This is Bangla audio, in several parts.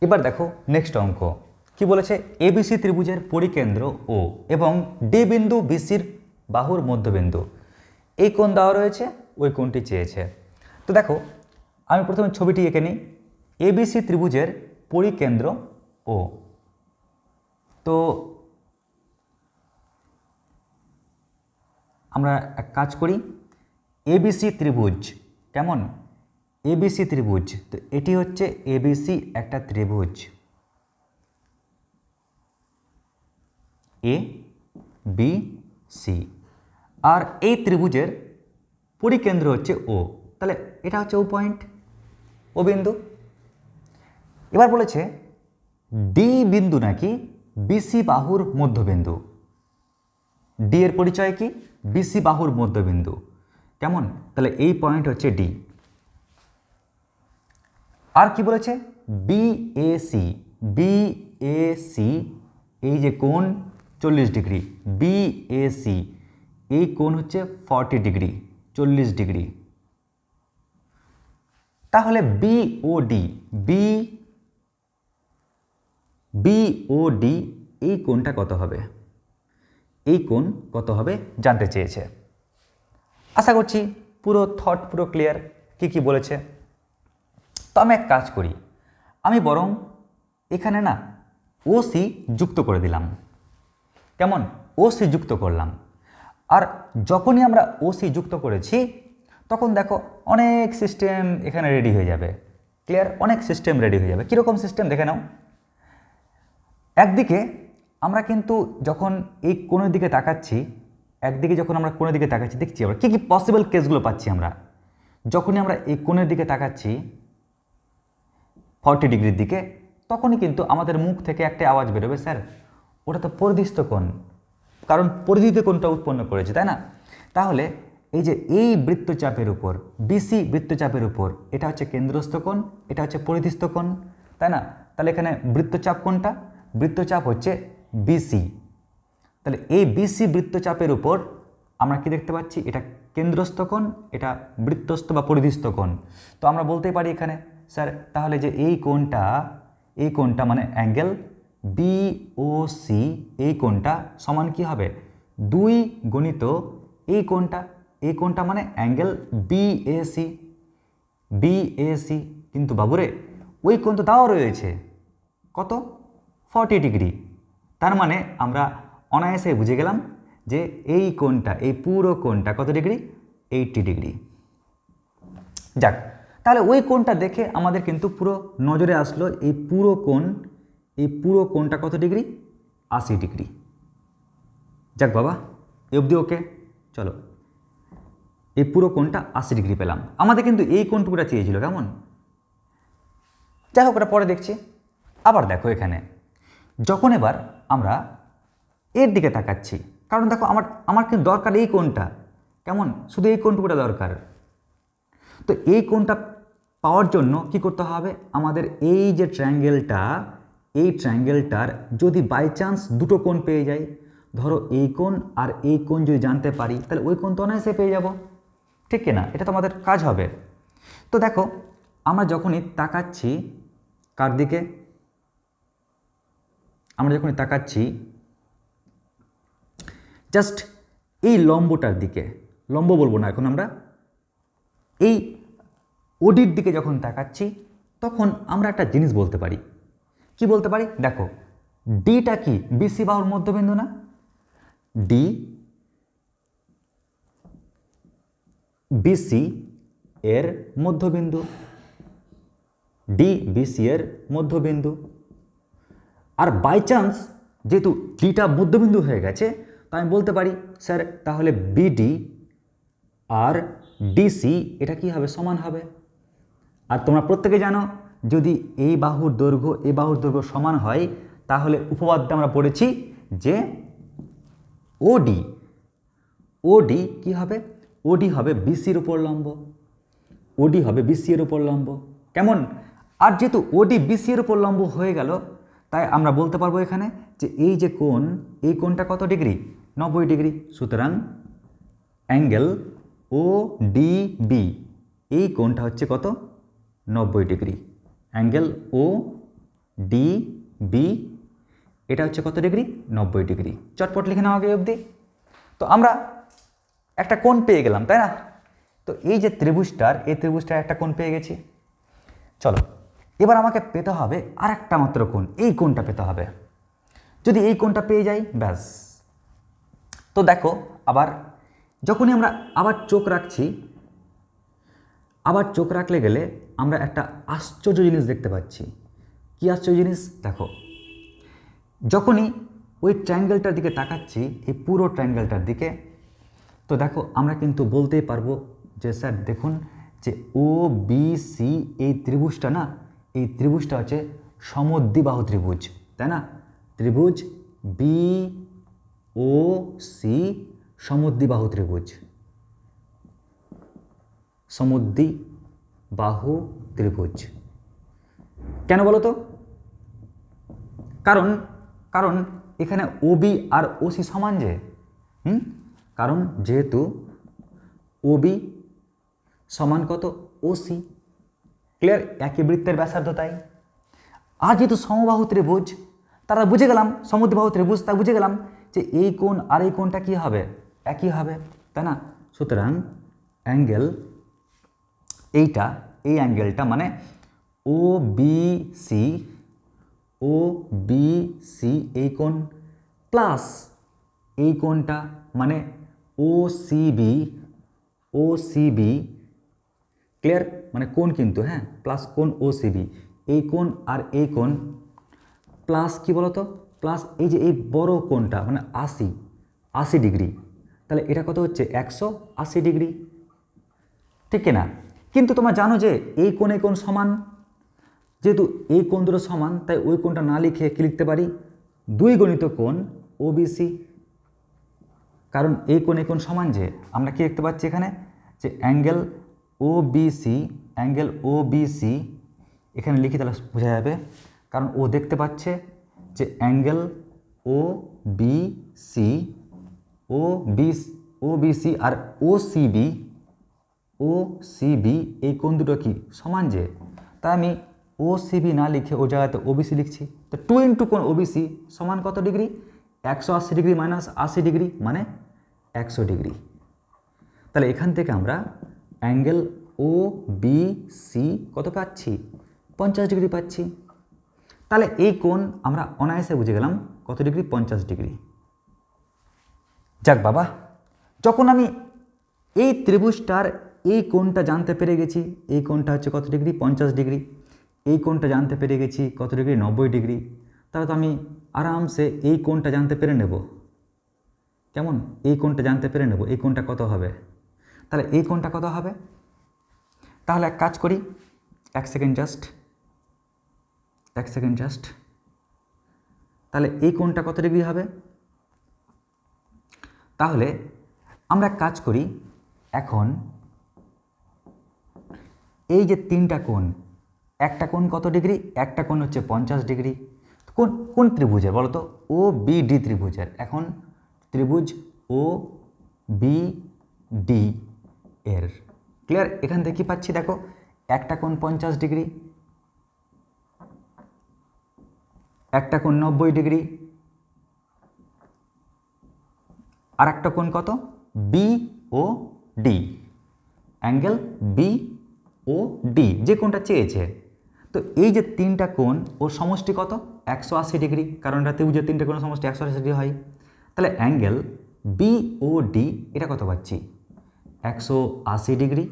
এবার দেখো নেক্সট অঙ্ক কি বলেছে, এবিসি ত্রিভুজের পরিকেন্দ্র ও এবং ডি বিন্দু বিসির বাহুর মধ্যবিন্দু, এই কোণ দেওয়া রয়েছে, ওই কোণটি চেয়েছে। তো দেখো আমি প্রথমে ছবিটি এঁকে নিই। এবিসি ত্রিভুজের পরিকেন্দ্র ও, তো আমরা এক কাজ করি, এবিসি ত্রিভুজ কেমন, এবিসি ত্রিভুজ, তো এটি হচ্ছে এবিসি একটা ত্রিভুজ, এ বি সি, আর এই ত্রিভুজের পরিকেন্দ্র হচ্ছে ও, তাহলে এটা হচ্ছে ও পয়েন্ট, ও বিন্দু। এবার বলেছে ডি বিন্দু নাকি বিসি বাহুর মধ্যবিন্দু, ডি এর পরিচয় কি, বিসি বাহুর মধ্যবিন্দু, কেমন, তাহলে এই পয়েন্ট হচ্ছে ডি। আর কি বলেছে, বিএসি, বিএসি এই যে কোণ 40 ডিগ্রি, বিএসি এই কোণ হচ্ছে 40 ডিগ্রি, 40 ডিগ্রি। তাহলে বিওডি, বিওডি এই কোণটা কত হবে, এই কোণ কত হবে জানতে চেয়েছে। আশা করছি পুরো থট পুরো ক্লিয়ার কি কি বলেছে। তো আমি এক কাজ করি, আমি বরং এখানে না ওসি যুক্ত করে দিলাম, কেমন, ওসি যুক্ত করলাম। আর যখনই আমরা ওসি যুক্ত করেছি তখন দেখো অনেক সিস্টেম এখানে রেডি হয়ে যাবে, ক্লিয়ার, অনেক সিস্টেম রেডি হয়ে যাবে। কীরকম সিস্টেম দেখে নাও। একদিকে আমরা কিন্তু যখন এই কোণের দিকে তাকাচ্ছি, একদিকে যখন আমরা কোণের দিকে তাকাচ্ছি দেখছি আমরা কী কী পসিবল কেসগুলো পাচ্ছি। আমরা যখনই আমরা এই কোণের দিকে তাকাচ্ছি 40 ডিগ্রির দিকে, তখনই কিন্তু আমাদের মুখ থেকে একটা আওয়াজ বেরোবে, স্যার ওটা তো পরিধিস্থ কোণ, কারণ পরিধিতে কোণটা উৎপন্ন করেছে, তাই না। তাহলে এই যে এই বৃত্তচাপের উপর, বিসি বৃত্তচাপের উপর, এটা হচ্ছে কেন্দ্রস্থ কোণ, এটা হচ্ছে পরিধিস্থ কোণ, তাই না। তাহলে এখানে বৃত্তচাপ কোনটা, বৃত্তচাপ হচ্ছে বিসি। তাহলে এই বিসি বৃত্তচাপের উপর আমরা কি দেখতে পাচ্ছি, এটা কেন্দ্রস্থ কোণ, এটা বৃত্তস্থ বা পরিধিস্থ কোণ। তো আমরা বলতেই পারি এখানে, স্যার তাহলে যে এই কোণটা মানে অ্যাঙ্গেল বিওসি, এই কোণটা সমান কি হবে, 2 গুণিত এই কোণটা মানে অ্যাঙ্গেল বিএসি, বিএসি। কিন্তু বাবুরে ওই কোণ তো দেওয়া রয়েছে কত, 40 ডিগ্রি। তার মানে আমরা অনায়াসে বুঝে গেলাম যে এই কোণটা, এই পুরো কোণটা কত ডিগ্রি, 80 ডিগ্রি। যাক, তাহলে ওই কোণটা দেখে আমাদের কিন্তু পুরো নজরে আসলো এই পুরো কোণটা কত ডিগ্রি, 80 ডিগ্রি। যাক বাবা, এই অবধি ওকে। চলো, এই পুরো কোণটা 80 ডিগ্রি পেলাম। আমাদের কিন্তু এই কোণটুকুটা চেয়েছিল, কেমন, যাই হোক ওটা পরে দেখছি। আবার দেখো এখানে যখন এবার আমরা এর দিকে তাকাচ্ছি, কারণ দেখো আমার কিন্তু দরকার এই কোণটা, কেমন, শুধু এই কোণটুকুটা দরকার। তো এই কোণটা পাওয়ার জন্য কি করতে হবে, আমাদের এই যে ট্রায়াঙ্গেলটা, এই ট্রায়াঙ্গেলটার যদি বাই চান্স দুটো কোণ পেয়ে যাই, ধরো এই কোণ আর এই কোণ যদি জানতে পারি, তাহলে ওই কোণ তো অনায়াসে পেয়ে যাব, ঠিক কিনা, এটা তো আমাদের কাজ হবে। তো দেখো আমরা যখনই তাকাচ্ছি কার দিকে, আমরা যখনই তাকাচ্ছি জাস্ট এই লম্বটার দিকে, লম্ব বলবো না এখন, আমরা এই ওডির দিকে যখন তাকাচ্ছি তখন আমরা একটা জিনিস বলতে পারি। কি বলতে পারি, দেখো ডিটা কি বিসি বাহুর মধ্যবিন্দু না, ডি বিসি এর মধ্যবিন্দু, ডি বিসি এর মধ্যবিন্দু। আর বাই চান্স যেহেতু ডিটা মধ্যবিন্দু হয়ে গেছে, তো আমি বলতে পারি স্যার তাহলে বিডি আর ডিসি এটা কি হবে, সমান হবে। আর তোমরা প্রত্যেকে জানো যদি এই বাহুর দৈর্ঘ্য সমান হয়, তাহলে উপপাদ্যে আমরা পড়েছি যে ওডি কি হবে, ওডি হবে বিসির উপর লম্ব, ওডি হবে বিসি এর উপর লম্ব, কেমন। আর যেহেতু ওডি বিসি এর উপর লম্ব হয়ে গেল, তাই আমরা বলতে পারবো এখানে যে এই যে কোণ, এই কোণটা কত ডিগ্রি, 90 ডিগ্রি। সুতরাং অ্যাঙ্গেল ও ডিবি এই কোণটা হচ্ছে কত, 90 ডিগ্রি। অ্যাঙ্গেল ও ডি বি, এটা হচ্ছে কত ডিগ্রি, 90 ডিগ্রি। চটপট লিখে নাও আগে অবধি। তো আমরা একটা কোণ পেয়ে গেলাম, তাই না? তো এই যে ত্রিভুজটার, এই ত্রিভুজটার একটা কোণ পেয়ে গেছি। চলো এবার আমাকে পেতে হবে আর একটা মাত্র কোণ, এই কোণটা পেতে হবে। যদি এই কোণটা পেয়ে যাই ব্যাস। তো দেখো আবার যখনই আমরা আবার চোখ রাখছি, আবার চোখ রাখলে গেলে আমরা একটা আশ্চর্য জিনিস দেখতে পাচ্ছি। কি আশ্চর্য জিনিস? দেখো যখনই ওই ট্রায়াঙ্গেলটার দিকে তাকাচ্ছি, এই পুরো ট্রায়াঙ্গেলটার দিকে, তো দেখো আমরা কিন্তু বলতেই পারবো যে স্যার দেখুন যে ও বি সি এই ত্রিভুজটা না, এই ত্রিভুজটা হচ্ছে সমদ্বিবাহু ত্রিভুজ, তাই না? ত্রিভুজ বি ও সি সমদ্বিবাহু ত্রিভুজ, সমদ্বিবাহু ত্রিভুজ। কেন বলো তো? কারণ কারণ এখানে ওবি আর ওসি সমান যে, কারণ যেহেতু ওবি সমান কত, ওসি, ক্লিয়ার? একই বৃত্তের ব্যাসার্ধ, তাই। আর যেহেতু সমবাহু ত্রিভুজ, তারা বুঝে গেলাম, সমদ্বিবাহু ত্রিভুজ, তা বুঝে গেলাম যে এই কোণ আর এই কোণটা কী হবে, একই হবে, তাই না? সুতরাং অ্যাঙ্গেল এইটা, এই অ্যাঙ্গেলটা মানে ও বি সি, ও বি সি এই কোণ প্লাস এই কোণটা মানে ও সিবি, ও সিবি, ক্লিয়ার? মানে কোণ কিন্তু, হ্যাঁ, প্লাস কোণ ও সিবি, এই কোণ আর এই কোণ প্লাস কি বলতো, প্লাস এই যে এই বড় কোণটা মানে 80 ডিগ্রি, তাহলে এটা কত হচ্ছে, 180 ডিগ্রি, ঠিক কিনা? কিন্তু তোমরা জানো যে এই কোণে কোণ সমান, যেহেতু এই কোণ দুটো সমান, তাই ওই কোণটা না লিখে কি লিখতে পারি, 2 গণিত কোণ ওবিসি। কারণ এই কোণ এই কোণ সমান যে, আমরা কি দেখতে পাচ্ছি এখানে যে অ্যাঙ্গেল ও বিসি, অ্যাঙ্গেল ও বিসি এখানে লিখি তাহলে বোঝা যাবে। কারণ ও দেখতে পাচ্ছে যে অ্যাঙ্গেল ও বিসি, ও বিসি আর ও সিবি, ও সিবি এই কোণ দুটো কি সমান যে, তাই আমি ও সিবি না লিখে ও জায়গাতে ওবিসি লিখছি। তো 2 ইন্টু কোণ ওবিসি সমান কত ডিগ্রি, 180 ডিগ্রি মাইনাস 80 ডিগ্রি মানে 100 ডিগ্রি। তাহলে এখান থেকে আমরা অ্যাঙ্গেল ও বি সি কত পাচ্ছি, 50 ডিগ্রি পাচ্ছি। তাহলে এই কোণ আমরা অনায়াসে বুঝে গেলাম কত ডিগ্রি, 50 ডিগ্রি। যাক বাবা, যখন আমি এই ত্রিভুজটার এই কোণটা জানতে পেরে গেছি, এই কোণটা হচ্ছে কত ডিগ্রি, 50 ডিগ্রি, এই কোণটা জানতে পেরে গেছি কত ডিগ্রি, 90 ডিগ্রি, তাহলে তো আমি আরামসে এই কোণটা জানতে পেরে নেব। কেমন? এই কোণটা জানতে পেরে নেব, এই কোণটা কত হবে। তাহলে এই কোণটা কত হবে, তাহলে এক কাজ করি, এক সেকেন্ড জাস্ট, তাহলে এই কোণটা কত ডিগ্রি হবে। তাহলে আমরা এক কাজ করি, এখন এই যে 3টা কোণ, একটা কোণ কত ডিগ্রি, একটা কোণ হচ্ছে 50 ডিগ্রি। কোন ত্রিভুজের বলো তো, ও বি ডি ত্রিভুজের। এখন ত্রিভুজ ও বি ডি এর, ক্লিয়ার? এখান থেকে কি পাচ্ছি দেখো, একটা কোণ 50 ডিগ্রি, একটা কোণ 90 ডিগ্রি, আর একটা কোণ কত, বি ও ডি, অ্যাঙ্গেল বি ও ডি, যে কোণটা চেয়েছে। তো এই যে 3টা কোণ ওর সমষ্টি কত, 180 ডিগ্রি, কারণ এটা ত্রিভুজের 3টে কোণের সমষ্টি 180 ডিগ্রি হয়। তাহলে অ্যাঙ্গেল বি ও ডি এটা কত পাচ্ছি, 180 degree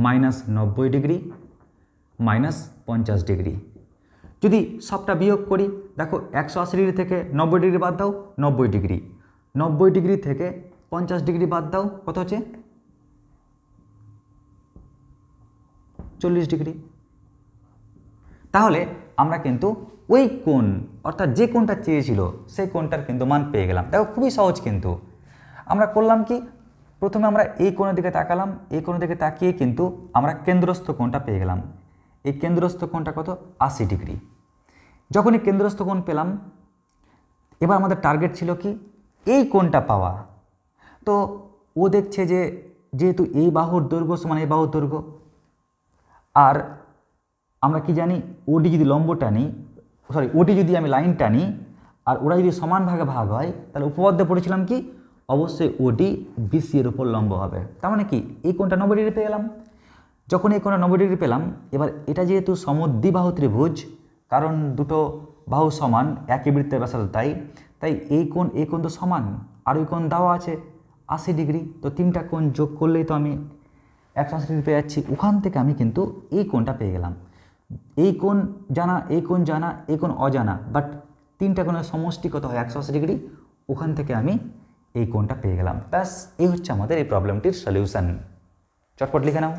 minus 90 degree minus 50 degree. যদি সবটা বিয়োগ করি, দেখো 180 ডিগ্রি থেকে 90 ডিগ্রি বাদ দাও, 90 ডিগ্রি, 90 ডিগ্রি থেকে 50 ডিগ্রি বাদ দাও, কত হচ্ছে, 40 ডিগ্রি। তাহলে আমরা কিন্তু ওই কোণ, অর্থাৎ যে কোণটা চেয়েছিল সেই কোণটার কিন্তু মান পেয়ে গেলাম। দেখো খুবই সহজ, কিন্তু আমরা করলাম কি, প্রথমে আমরা এই কোণের দিকে তাকালাম, এই কোণের দিকে তাকিয়ে কিন্তু আমরা কেন্দ্রস্থ কোণটা পেয়ে গেলাম। এই কেন্দ্রস্থ কোণটা কত, 80 ডিগ্রি। যখনই কেন্দ্রস্থ কোণ পেলাম, এবার আমাদের টার্গেট ছিল কি, এই কোণটা পাওয়া। তো ও দেখছে যে যেহেতু এই বাহুর দৈর্ঘ্য সমান এই বাহুর দৈর্ঘ্য, আর আমরা কি জানি, ওডি যদি লম্ব টানি, ওডি যদি আমি লাইন টানি আর ওরা যদি সমান ভাগে ভাগ হয়, তাহলে উপপাদ্যে পড়েছিলাম কি, অবশ্যই ওডি বিসি এর উপর লম্ব হবে। তার মানে কি, এই কোণটা 90 ডিগ্রি পেয়ে গেলাম। যখন এই কোণটা 90 ডিগ্রি পেলাম, এবার এটা যেহেতু সমদ্বিবাহু ত্রিভুজ, কারণ দুটো বাহু সমান, একই বৃত্তের ব্যাসার্ধ, তাই এই কোণ তো সমান, আর ওই কোণ দেওয়া আছে 80 ডিগ্রি। তো তিনটা কোণ যোগ করলেই তো আমি 180 ডিগ্রি পেয়ে যাচ্ছি। ওখান থেকে আমি কিন্তু এই কোণটা পেয়ে গেলাম। এই কোণ জানা, এই কোণ জানা, এই কোণ অজানা, বাট তিনটা কোণের সমষ্টি কত হয় 180 ডিগ্রি, ওখান থেকে আমি এই কোণটা পেয়ে গেলাম। ব্যাস, এই হচ্ছে আমাদের এই প্রবলেমটির সলিউশন। চটপট লিখে নাও।